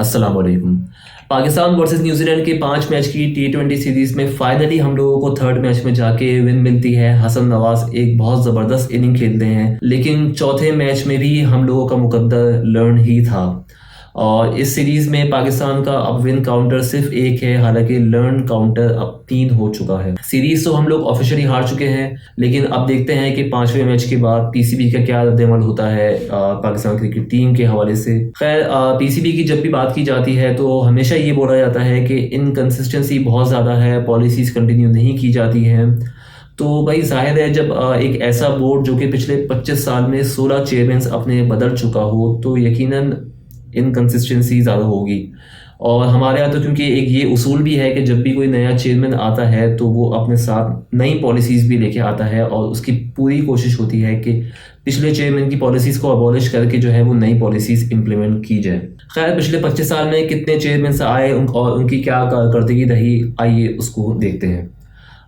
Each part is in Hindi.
अस्सलाम वालेकुम। पाकिस्तान वर्सेस न्यूजीलैंड के 5 मैच की T20 सीरीज़ में फाइनली हम लोगों को थर्ड मैच में जाके विन मिलती है। हसन नवाज एक बहुत ज़बरदस्त इनिंग खेलते हैं, लेकिन चौथे मैच में भी हम लोगों का मुकद्दर लर्न ही था। और इस सीरीज़ में पाकिस्तान का अब विन काउंटर सिर्फ एक है, हालांकि लर्न काउंटर अब 3 हो चुका है। सीरीज़ तो हम लोग ऑफिशियली हार चुके हैं, लेकिन अब देखते हैं कि 5वें मैच के बाद पीसीबी का क्या रद्द-ए-अमल होता है पाकिस्तान क्रिकेट टीम के हवाले से। खैर, पीसीबी की जब भी बात की जाती है तो हमेशा ये बोला जाता है कि इनकंसिस्टेंसी बहुत ज़्यादा है, पॉलिसीज़ कंटिन्यू नहीं की जाती हैं। तो भाई ज़ाहिर है, जब एक ऐसा बोर्ड जो कि पिछले 25 साल में 16 चेयरमैन अपने बदल चुका हो तो यकीनन इनकंसिस्टेंसी ज़्यादा होगी। और हमारे यहाँ तो क्योंकि एक ये उसूल भी है कि जब भी कोई नया चेयरमैन आता है तो वो अपने साथ नई पॉलिसीज़ भी लेके आता है और उसकी पूरी कोशिश होती है कि पिछले चेयरमैन की पॉलिसीज़ को अबॉलिश करके जो है वो नई पॉलिसीज़ इम्प्लीमेंट की जाए। खैर, पिछले 25 साल में कितने चेयरमैन आए और उनकी क्या कारकर्दगी रही, आइए उसको देखते हैं।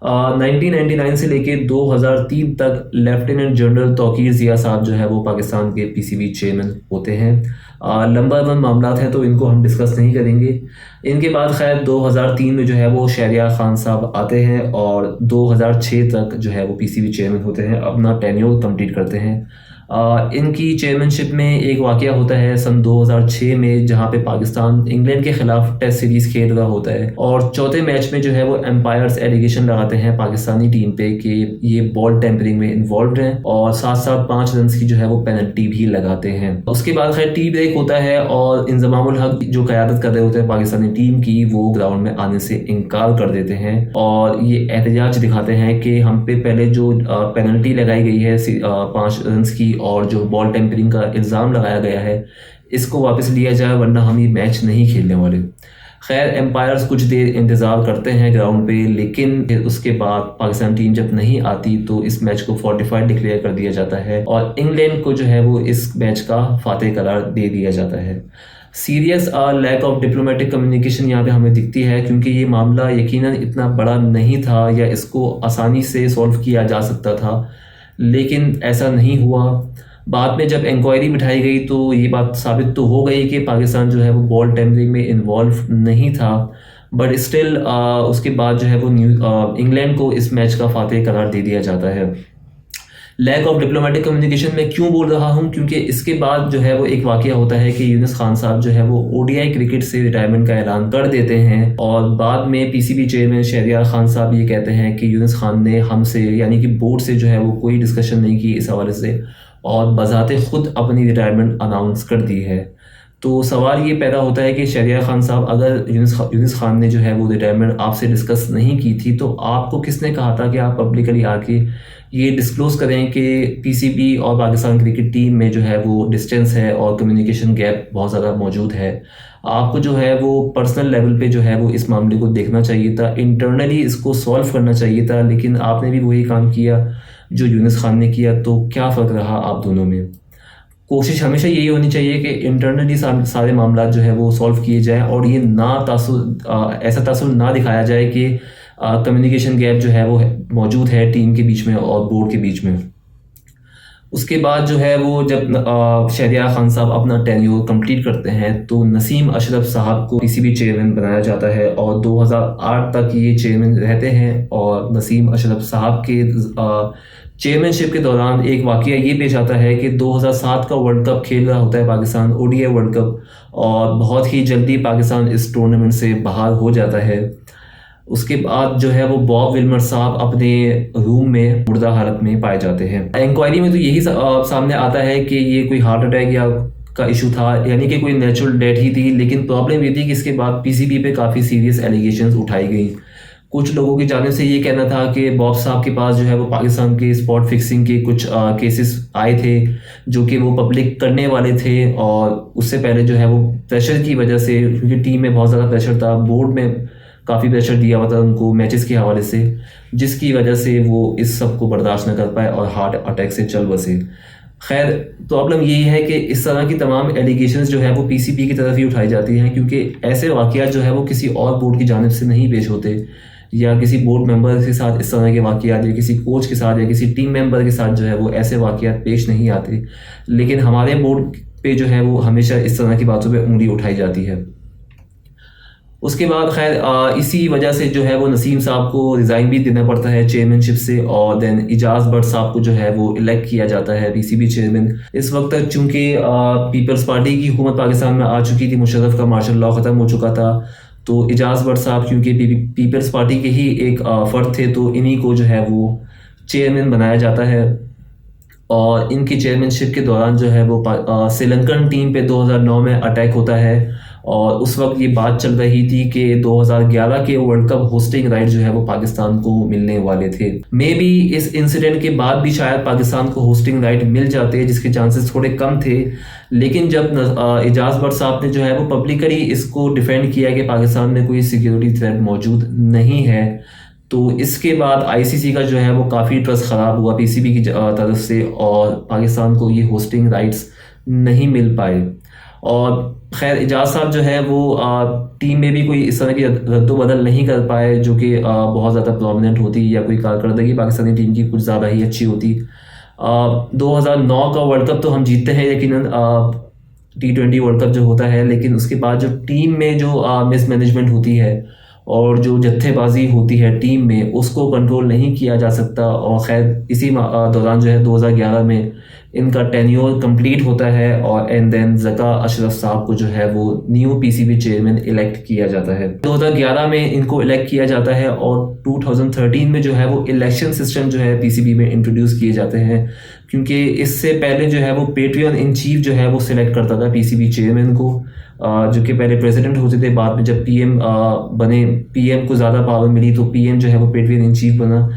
1999 से लेके 2003 तक लेफ्टिनेंट जनरल तौकीर ज़िया साहब जो है वो पाकिस्तान के पीसीबी चेयरमैन होते हैं। लंबा मामला है तो इनको हम डिस्कस नहीं करेंगे। इनके बाद खैर 2003 में जो है वो शहरियार खान साहब आते हैं और 2006 तक जो है वो पीसीबी चेयरमैन होते हैं, अपना टेन्योर कंप्लीट करते हैं। इनकी चेयरमैनशिप में एक वाक़या होता है सन 2006 में, जहां पे पाकिस्तान इंग्लैंड के खिलाफ टेस्ट सीरीज़ खेल रहा होता है और चौथे मैच में जो है वो एम्पायर्स एलिगेशन लगाते हैं पाकिस्तानी टीम पे कि ये बॉल टेम्परिंग में इन्वॉल्व हैं और साथ साथ 5 रन की जो है वो पेनल्टी भी लगाते हैं। उसके बाद खैर टी ब्रेक होता है और इंजमाम उल हक जो क़यादत कर रहे होते हैं पाकिस्तानी टीम की, वो ग्राउंड में आने से इनकार कर देते हैं और ये एहतजाज दिखाते हैं कि हम पे पहले जो पेनल्टी लगाई गई है 5 रन की और जो बॉल टेम्परिंग का इल्ज़ाम लगाया गया है, इसको वापस लिया जाए वरना हम ये मैच नहीं खेलने वाले। खैर, एम्पायर्स कुछ देर इंतज़ार करते हैं ग्राउंड पे, लेकिन फिर उसके बाद पाकिस्तान टीम जब नहीं आती तो इस मैच को फॉर्टिफाइड डिक्लेयर कर दिया जाता है और इंग्लैंड को जो है वो इस मैच का फातेह करार दे दिया जाता है। Serious lack of diplomatic communication यहाँ पे हमें दिखती है, क्योंकि ये मामला यकीनन इतना बड़ा नहीं था या इसको आसानी से सॉल्व किया जा सकता था, लेकिन ऐसा नहीं हुआ। बाद में जब इंक्वायरी बिठाई गई तो ये बात साबित तो हो गई कि पाकिस्तान जो है वो बॉल टेम्परिंग में इन्वॉल्व नहीं था, बट स्टिल उसके बाद जो है वो इंग्लैंड को इस मैच का फातेह करार दे दिया जाता है। लैक ऑफ डिप्लोमेटिक कम्युनिकेशन में क्यों बोल रहा हूँ, क्योंकि इसके बाद जो है वो एक वाक़या होता है कि यूनुस खान साहब जो है वो ओडीआई क्रिकेट से रिटायरमेंट का ऐलान कर देते हैं और बाद में पीसीबी चेयरमैन शहरियार खान साहब ये कहते हैं कि यूनुस खान ने हमसे यानी कि बोर्ड से जो है वो कोई डिस्कशन नहीं की इस हवाले से और बज़ाते खुद अपनी रिटायरमेंट अनाउंस कर दी है। तो सवाल ये पैदा होता है कि शहरियार खान साहब, अगर यूनुस खान ने जो है वो रिटायरमेंट आपसे डिस्कस नहीं की थी तो आपको किसने कहा था कि आप पब्लिकली आके ये डिस्क्लोज़ करें कि पीसीबी और पाकिस्तान क्रिकेट टीम में जो है वो डिस्टेंस है और कम्युनिकेशन गैप बहुत ज़्यादा मौजूद है। आपको जो है वो पर्सनल लेवल पे जो है वो इस मामले को देखना चाहिए था, इंटरनली इसको सॉल्व करना चाहिए था, लेकिन आपने भी वही काम किया जो यूनुस खान ने किया। तो क्या फ़र्क रहा आप दोनों में? कोशिश हमेशा यही होनी चाहिए कि इंटरनली सारे मामला जो है वो सॉल्व किए जाए और ये ऐसा तासुर ना दिखाया जाए कि कम्युनिकेशन गैप जो है वो मौजूद है टीम के बीच में और बोर्ड के बीच में। उसके बाद जो है वो जब शहरियार खान साहब अपना टेन्योर कंप्लीट करते हैं तो नसीम अशरफ साहब को पीसीबी चेयरमैन बनाया जाता है और 2008 तक ये चेयरमैन रहते हैं। और नसीम अशरफ साहब के चेयरमैनशिप के दौरान एक वाक़या ये पेश आता है कि 2007 का वर्ल्ड कप खेल रहा होता है पाकिस्तान, ओडीआई वर्ल्ड कप, और बहुत ही जल्दी पाकिस्तान इस टूर्नामेंट से बाहर हो जाता है। उसके बाद जो है वो बॉब विल्मर साहब अपने रूम में मुर्दा हालत में पाए जाते हैं। इंक्वायरी में तो यही सामने आता है कि ये कोई हार्ट अटैक या का इशू था, यानी कि कोई नेचुरल डेथ ही थी, लेकिन प्रॉब्लम ये थी कि इसके बाद पीसीबी पे काफ़ी सीरियस एलिगेशंस उठाई गई। कुछ लोगों की जानिब से ये कहना था कि बॉब साहब के पास जो है वो पाकिस्तान के स्पॉट फिक्सिंग के कुछ केसेस आए थे जो कि वो पब्लिक करने वाले थे और उससे पहले जो है वो प्रेशर की वजह से, क्योंकि टीम में बहुत ज़्यादा प्रेशर था, बोर्ड में काफ़ी प्रेशर दिया हुआ था उनको मैचेस के हवाले से, जिसकी वजह से वो इस सब को बर्दाश्त न कर पाए और हार्ट अटैक से चल बसे। खैर, प्रॉब्लम यही है कि इस तरह की तमाम एलिगेशंस जो है वो पीसीबी की तरफ ही उठाई जाती हैं, क्योंकि ऐसे वाक़यात जो है वो किसी और बोर्ड की जानिब से नहीं पेश होते या किसी बोर्ड मेंबर के साथ इस तरह के वाक़यात या किसी कोच के साथ या किसी टीम मेंबर के साथ जो है वो ऐसे वाक़यात पेश नहीं आते, लेकिन हमारे बोर्ड पे जो है वो हमेशा इस तरह की बातों पे उंगली उठाई जाती है। उसके बाद खैर इसी वजह से जो है वो नसीम साहब को रिज़ाइन भी देना पड़ता है चेयरमैनशिप से, और देन इजाज़ भट्ट साहब को जो है वो इलेक्ट किया जाता है पीसीबी चेयरमैन। इस वक्त तक चूँकि पीपल्स पार्टी की हुकूमत पाकिस्तान में आ चुकी थी, मुशर्रफ का मार्शल लॉ ख़त्म हो चुका था, तो इजाज़ भट्ट साहब क्योंकि पीपल्स पार्टी के ही एक फ़र्द थे, तो इन्हीं को जो है वो चेयरमैन बनाया जाता है। और इनकी चेयरमैनशिप के दौरान जो है वो श्रीलंकन टीम पे 2009 में अटैक होता है, और उस वक्त ये बात चल रही थी कि 2011 के वर्ल्ड कप होस्टिंग राइट जो है वो पाकिस्तान को मिलने वाले थे। मे बी इस इंसिडेंट के बाद भी शायद पाकिस्तान को होस्टिंग राइट मिल जाते, जिसके चांसेस थोड़े कम थे, लेकिन जब इजाज़ भट्ट साहब ने जो है वो पब्लिकली इसको डिफेंड किया कि पाकिस्तान में कोई सिक्योरिटी थ्रेट मौजूद नहीं है, तो इसके बाद आईसीसी का जो है वो काफ़ी ट्रस्ट ख़राब हुआ पीसीबी की तरफ से, और पाकिस्तान को ये होस्टिंग राइट्स नहीं मिल पाए। और खैर इजाज़ साहब जो है वो टीम में भी कोई इस तरह की रद्दोबदल नहीं कर पाए जो कि बहुत ज़्यादा प्रोमिनेंट होती, या कोई कारकर्दगी पाकिस्तानी टीम की कुछ ज़्यादा ही अच्छी होती। 2009 का वर्ल्ड कप तो हम जीतते हैं, लेकिन T20 वर्ल्ड कप जो होता है, लेकिन उसके बाद जो टीम में जो मिसमैनेजमेंट होती है और जो जत्थेबाजी होती है टीम में, उसको कंट्रोल नहीं किया जा सकता। और खैर इसी दौरान जो है 2011 में इनका टेन्योर कंप्लीट होता है, और एंड देन ज़का अशरफ साहब को जो है वो न्यू पीसीबी चेयरमैन इलेक्ट किया जाता है। 2011 में इनको इलेक्ट किया जाता है, और 2013 में जो है वो इलेक्शन सिस्टम जो है पीसीबी में इंट्रोड्यूस किए जाते हैं, क्योंकि इससे पहले जो है वो पेट्रियन इन चीफ जो है वो सिलेक्ट करता था पीसीबी चेयरमैन को, जो कि पहले प्रेसिडेंट होते थे, बाद में जब पीएम बने, पीएम को ज़्यादा पावर मिली, तो पीएम जो है वो पेट्रियन इन चीफ बना।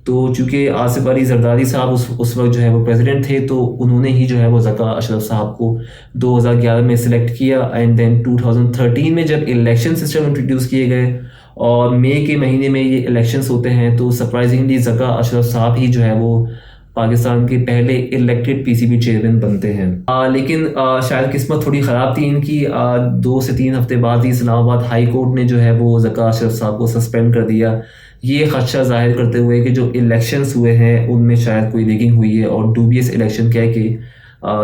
तो चूँकि आसिफ अली जरदारी साहब उस वक्त जो है वो प्रेसिडेंट थे, तो उन्होंने ही जो है वो ज़का अशरफ साहब को 2011 में सिलेक्ट किया। एंड देन 2013 में जब इलेक्शन सिस्टम इंट्रोड्यूस किए गए और मई के महीने में ये इलेक्शंस होते हैं, तो सरप्राइजिंगली ज़का अशरफ साहब ही जो है वो पाकिस्तान के पहले इलेक्टेड पीसीबी चेयरमैन बनते हैं। लेकिन शायद किस्मत थोड़ी ख़राब थी इनकी। 2 से 3 हफ्ते बाद ही इस्लामाबाद हाई कोर्ट ने जो है वो ज़का अशरफ साहब को सस्पेंड कर दिया, ये खदशा जाहिर करते हुए कि जो इलेक्शंस हुए हैं उनमें शायद कोई लीकिंग हुई है, और डूबियस इलेक्शन कह के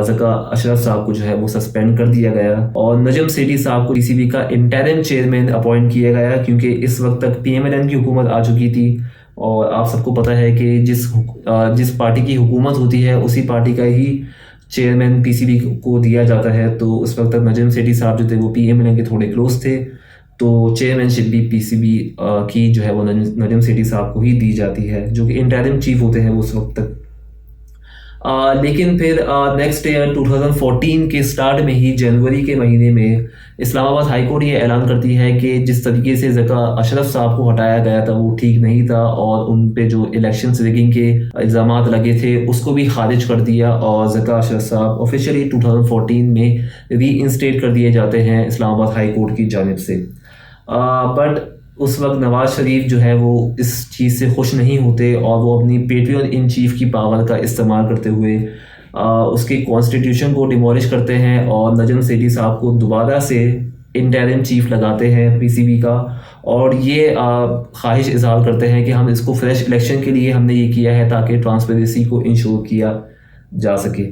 ज़का अशरफ साहब को जो है वो सस्पेंड कर दिया गया, और नजम सेठी साहब को पीसीबी का इंटरिम चेयरमैन अपॉइंट किया गया, क्योंकि इस वक्त तक पीएमएलएन की हुकूमत आ चुकी थी, और आप सबको पता है कि जिस पार्टी की हुकूमत होती है उसी पार्टी का ही चेयरमैन पीसीबी को दिया जाता है। तो उस वक्त तक नजम सेठी साहब जो थे वो पीएमएलएन के थोड़े क्लोज थे, तो चेयरमैनशिप भी पीसीबी की जो है वो नजम सेठी साहब को ही दी जाती है, जो कि इंटरिम चीफ होते हैं उस वक्त तक। लेकिन फिर नेक्स्ट ईयर 2014 के स्टार्ट में ही, जनवरी के महीने में, इस्लामाबाद हाई कोर्ट ये ऐलान करती है कि जिस तरीके से ज़का अशरफ साहब को हटाया गया था वो ठीक नहीं था, और उन पे जो इलेक्शन रिगिंग के इल्ज़ामात लगे थे उसको भी खारिज कर दिया, और ज़का अशरफ साहब ऑफिशियली 2014 में री इंस्टेट कर दिए जाते हैं इस्लामाबाद हाई कोर्ट की जानिब से। बट उस वक्त नवाज़ शरीफ जो है वो इस चीज़ से खुश नहीं होते, और वो अपनी पेट्रियन इन चीफ की पावर का इस्तेमाल करते हुए उसके कॉन्स्टिट्यूशन को डिमोलिश करते हैं, और नजम सेठी साहब को दोबारा से इंटरिम चीफ लगाते हैं पीसीबी का, और ये ख्वाहिश इजहार करते हैं कि हम इसको फ्रेश इलेक्शन के लिए हमने ये किया है ताकि ट्रांसपेरेंसी को इंश्योर किया जा सके।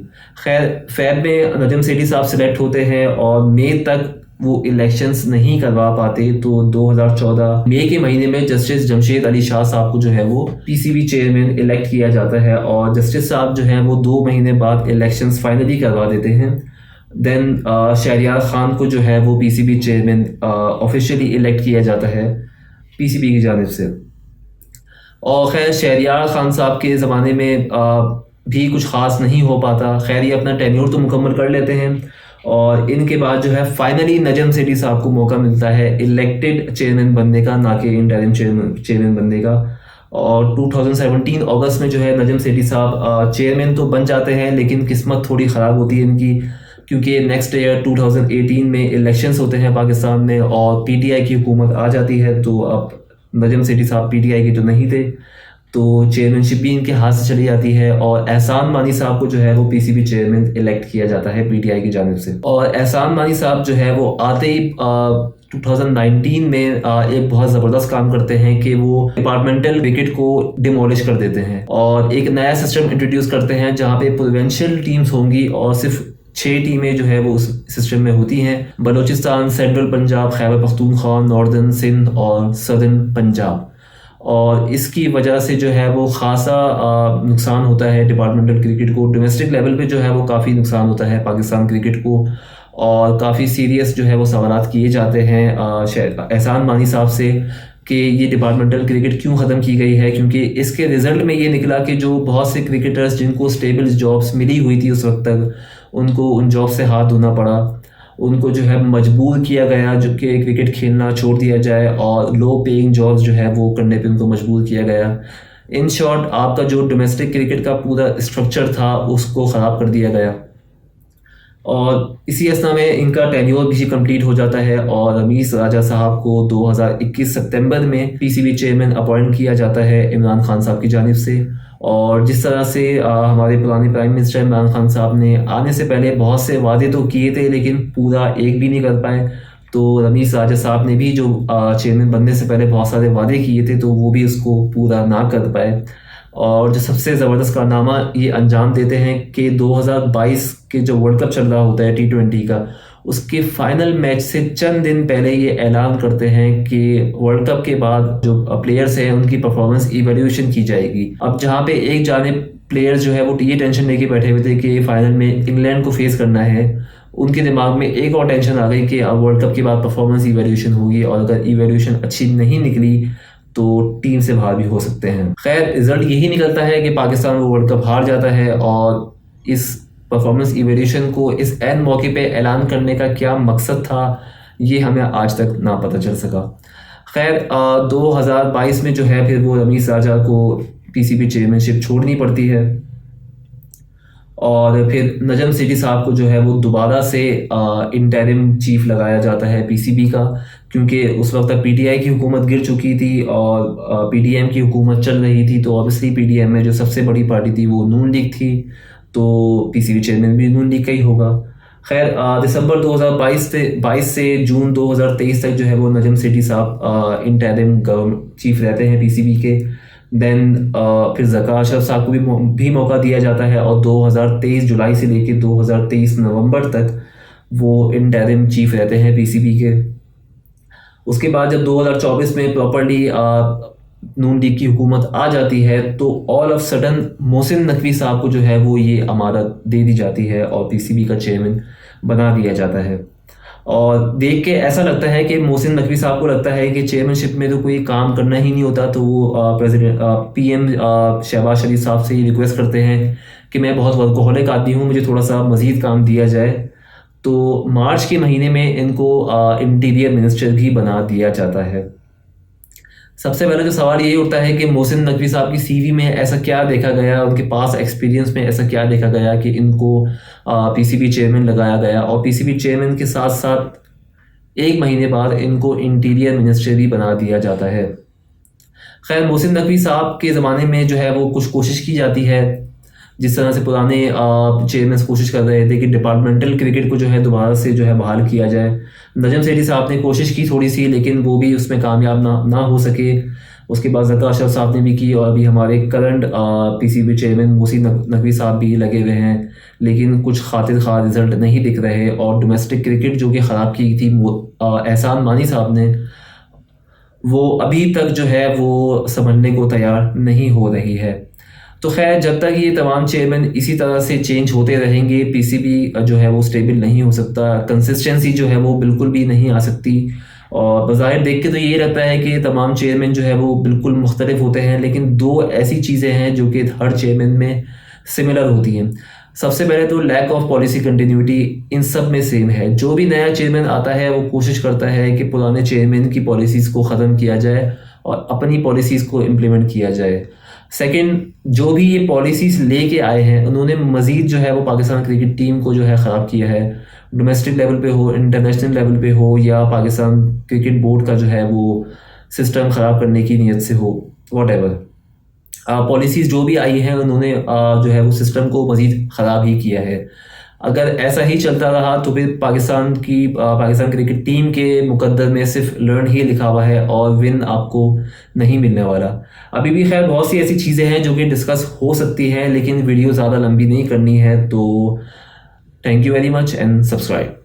खैर फैब में नजम सेठी साहब सिलेक्ट होते हैं, और मई तक वो इलेक्शंस नहीं करवा पाते, तो 2014 मई के महीने में जस्टिस जमशेद अली शाह साहब को जो है वो पीसीबी चेयरमैन इलेक्ट किया जाता है, और जस्टिस साहब जो हैं वो 2 महीने बाद इलेक्शंस फाइनली करवा देते हैं। देन शहरियार खान को जो है वो पीसीबी चेयरमैन ऑफिशियली इलेक्ट किया जाता है पीसीबी की जानिब से। और खैर शहरियार खान साहब के ज़माने में भी कुछ ख़ास नहीं हो पाता। खैर ये अपना टेन्योर तो मुकम्मल कर लेते हैं, और इनके बाद जो है फाइनली नजम सेठी साहब को मौका मिलता है इलेक्टेड चेयरमैन बनने का, ना कि इंटरिम चेयरमैन बनने का। और 2017 अगस्त में जो है नजम सेठी साहब चेयरमैन तो बन जाते हैं, लेकिन किस्मत थोड़ी ख़राब होती है इनकी, क्योंकि नेक्स्ट ईयर 2018 में इलेक्शंस होते हैं पाकिस्तान में, और पीटीआई की हुकूमत आ जाती है। तो अब नजम सेठी साहब पीटीआई के तो नहीं थे, तो चेयरमैनशिप भी इनके हाथ से चली जाती है, और एहसान मानी साहब को जो है वो पीसीबी चेयरमैन इलेक्ट किया जाता है पीटीआई की जानिब से। और एहसान मानी साहब जो है वो आते ही 2019 में एक बहुत ज़बरदस्त काम करते हैं कि वो डिपार्टमेंटल विकेट को डिमोलिश कर देते हैं, और एक नया सिस्टम इंट्रोड्यूस करते हैं जहाँ पे प्रोविंशियल टीम्स होंगी, और सिर्फ 6 टीमें जो है वो उस सिस्टम में होती हैं। बलूचिस्तान, सेंट्रल पंजाब, खैबर पख्तूनख्वा, नॉर्दर्न सिंध और सदर्न पंजाब। और इसकी वजह से जो है वो ख़ासा नुकसान होता है डिपार्टमेंटल क्रिकेट को। डोमेस्टिक लेवल पे जो है वो काफ़ी नुकसान होता है पाकिस्तान क्रिकेट को, और काफ़ी सीरियस जो है वो सवालात किए जाते हैं एहसान मानी साहब से कि ये डिपार्टमेंटल क्रिकेट क्यों ख़त्म की गई है, क्योंकि इसके रिज़ल्ट में ये निकला कि जो बहुत से क्रिकेटर्स जिनको स्टेबल जॉब्स मिली हुई थी उस वक्त तक, उनको उन जॉब से हाथ धोना पड़ा। उनको जो है मजबूर किया गया जो कि क्रिकेट खेलना छोड़ दिया जाए, और लो पेइंग जॉब्स जो है वो करने पे उनको मजबूर किया गया। इन शॉर्ट आपका जो डोमेस्टिक क्रिकेट का पूरा स्ट्रक्चर था उसको ख़राब कर दिया गया। और इसी असना में इनका टेन्योर भी कंप्लीट हो जाता है और रमीज़ राजा साहब को 2021 सितंबर में पीसीबी चेयरमैन अपॉइंट किया जाता है इमरान खान साहब की जानिब से। और जिस तरह से हमारे पुराने प्राइम मिनिस्टर इमरान खान साहब ने आने से पहले बहुत से वादे तो किए थे लेकिन पूरा एक भी नहीं कर पाए, तो रमीज़ राजा साहब ने भी जो चेयरमैन बनने से पहले बहुत सारे वादे किए थे तो वो भी उसको पूरा ना कर पाए। और जो सबसे ज़बरदस्त कारनामा ये अंजाम देते हैं कि 2022 के जो वर्ल्ड कप चल रहा होता है T20 का, उसके फाइनल मैच से चंद दिन पहले ये ऐलान करते हैं कि वर्ल्ड कप के बाद जो प्लेयर्स हैं उनकी परफॉर्मेंस इवैल्यूएशन की जाएगी। अब जहाँ पे एक जानिब प्लेयर्स जो है वो ये टेंशन लेके बैठे हुए थे कि फाइनल में इंग्लैंड को फेस करना है, उनके दिमाग में एक और टेंशन आ गई कि अब वर्ल्ड कप के बाद परफॉर्मेंस इवैल्यूएशन होगी और अगर इवैल्यूएशन अच्छी नहीं निकली तो टीम से बाहर भी हो सकते हैं। खैर रिजल्ट यही निकलता है कि पाकिस्तान वो वर्ल्ड कप हार जाता है, और इस परफॉर्मेंस इवैल्यूएशन को इस ऐन मौके पे ऐलान करने का क्या मकसद था ये हमें आज तक ना पता चल सका। खैर 2022 में जो है फिर वो रमीज़ राजा को पीसीबी चेयरमैनशिप छोड़नी पड़ती है, और फिर नजम सेठी साहब को जो है वो दोबारा से इंटरिम चीफ लगाया जाता है पीसीबी का, क्योंकि उस वक्त तक पीटीआई की हुकूमत गिर चुकी थी और पीडीएम की हुकूमत चल रही थी। तो ऑब्वियसली पीडीएम में जो सबसे बड़ी पार्टी थी वो नून लीग थी, तो पीसीबी चेयरमैन भी नून लीग का ही होगा। खैर दिसंबर 2022 से जून 2023 तक जो है वो नजम सेठी साहब इंटरिम चीफ रहते हैं पीसीबी के। देन फिर ज़का अशरफ साहब को भी मौका दिया जाता है और 2023 जुलाई से लेकर 2023 नवंबर तक वो इंटरिम चीफ रहते हैं पीसीबी के। उसके बाद जब 2024 में प्रॉपर्ली नून लीग की हुकूमत आ जाती है तो all of sudden Mohsin Naqvi साहब को जो है वो ये अमानत दे दी जाती है और पीसीबी का चेयरमैन बना दिया जाता है। और देख के ऐसा लगता है कि मोहसिन नकवी साहब को लगता है कि चेयरमैनशिप में तो कोई काम करना ही नहीं होता, तो वो प्रेसिडेंट पीएम शहबाज शरीफ साहब से ये रिक्वेस्ट करते हैं कि मैं बहुत वर्कोहलिक आदमी हूँ, मुझे थोड़ा सा मज़ीद काम दिया जाए। तो मार्च के महीने में इनको इंटीरियर मिनिस्टर भी बना दिया जाता है। सबसे पहले जो सवाल ये उठता है कि मोहसिन नकवी साहब की सीवी में ऐसा क्या देखा गया, उनके पास एक्सपीरियंस में ऐसा क्या देखा गया कि इनको पीसीबी चेयरमैन लगाया गया, और पीसीबी चेयरमैन के साथ साथ एक महीने बाद इनको इंटीरियर मिनिस्टर भी बना दिया जाता है। खैर मोहसिन नकवी साहब के ज़माने में जो है वो कुछ कोशिश की जाती है, जिस तरह से पुराने चेयरमैन कोशिश कर रहे थे कि डिपार्टमेंटल क्रिकेट को जो है दोबारा से जो है बहाल किया जाए। नजम सेठी साहब ने कोशिश की थोड़ी सी, लेकिन वो भी उसमें कामयाब ना हो सके। उसके बाद ज़का अशरफ साहब ने भी की, और अभी हमारे current PCB chairman Mohsin Naqvi साहब भी लगे हुए हैं, लेकिन कुछ खातिर खा रिजल्ट नहीं दिख रहे। और डोमेस्टिक क्रिकेट जो कि ख़राब की थी एहसान मानी साहब ने, वो अभी तक जो है वो समझने को तैयार नहीं हो रही है। तो खैर जब तक ये तमाम चेयरमैन इसी तरह से चेंज होते रहेंगे पीसीबी जो है वो स्टेबल नहीं हो सकता, कंसिस्टेंसी जो है वो बिल्कुल भी नहीं आ सकती। और बज़ाहिर देख के तो ये रहता है कि तमाम चेयरमैन जो है वो बिल्कुल मुख्तलिफ होते हैं, लेकिन दो ऐसी चीज़ें हैं जो कि हर चेयरमैन में सिमिलर होती हैं। सबसे पहले तो लैक ऑफ पॉलिसी कंटिन्यूटी इन सब में सेम है। जो भी नया चेयरमैन आता है वो कोशिश करता है कि पुराने चेयरमैन की पॉलिसीज़ को ख़त्म किया जाए और अपनी पॉलिसीज़ को इम्प्लीमेंट किया जाए। सेकंड, जो भी ये पॉलिसीज़ लेके आए हैं उन्होंने मज़ीद जो है वो पाकिस्तान क्रिकेट टीम को जो है ख़राब किया है, डोमेस्टिक लेवल पे हो, इंटरनेशनल लेवल पे हो, या पाकिस्तान क्रिकेट बोर्ड का जो है वो सिस्टम ख़राब करने की नीयत से हो, वॉटेवर पॉलिसीज़ जो भी आई हैं उन्होंने जो है वो सिस्टम को मज़ीद ख़राब ही किया है। अगर ऐसा ही चलता रहा तो फिर पाकिस्तान क्रिकेट टीम के मुकद्दर में सिर्फ लर्न ही लिखा हुआ है और विन आपको नहीं मिलने वाला। अभी भी खैर बहुत सी ऐसी चीज़ें हैं जो कि डिस्कस हो सकती हैं, लेकिन वीडियो ज़्यादा लंबी नहीं करनी है, तो thank you very much and subscribe.